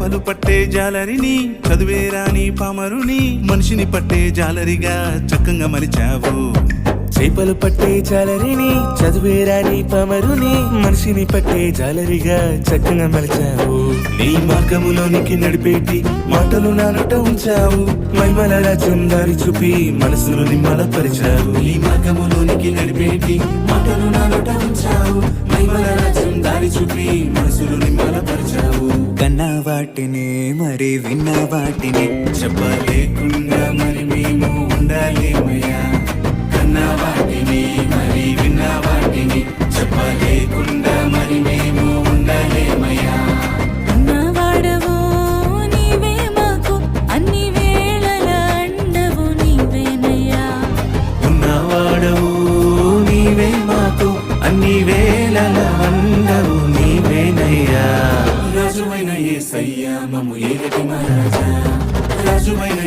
చేపలు పట్టే జాలరిని, చదువేరాని పామరుని, మనిషిని పట్టే జాలరిగా చక్కగా మలిచావు. చేపలు పట్టే జాలరిని, చదువేరాని పామరుని, మనిషిని పట్టే జాలరిగా చక్కగా మలిచావు. నీ మార్గములోనికి నడిపేటి మాటలు నానుట ఉంచావు. మైమల రాజ్యం దారి చూపి మనసులు నిమ్మలపరిచావు. నీ మార్గములోనికి నడిపేటి మాటలు నానుట ఉంచావు. మైమల రాజ్యం దారి చూపి మనసులు నిమ్మలపరిచావు. కన్నా వాటిని మరి విన్న వాటిని చెప్పలేకుండా మరి మేము ఉండలేమయ్యా. కన్నా వాటిని మరి విన్న వాటిని చెప్పలేకుండా మరి మేము ఉండలేమయ్యా. ఉన్నవాడవు నీవే మాకు అన్ని వేళల అండవు నీవేనయ్యా. ఉన్నవాడవు నీవే మాకు అన్ని వేళల అండవు నీవేనయ్యా. రాజువైన యేసయ్యా మమ్ము ఏలటి మహారాజా, రాజువైన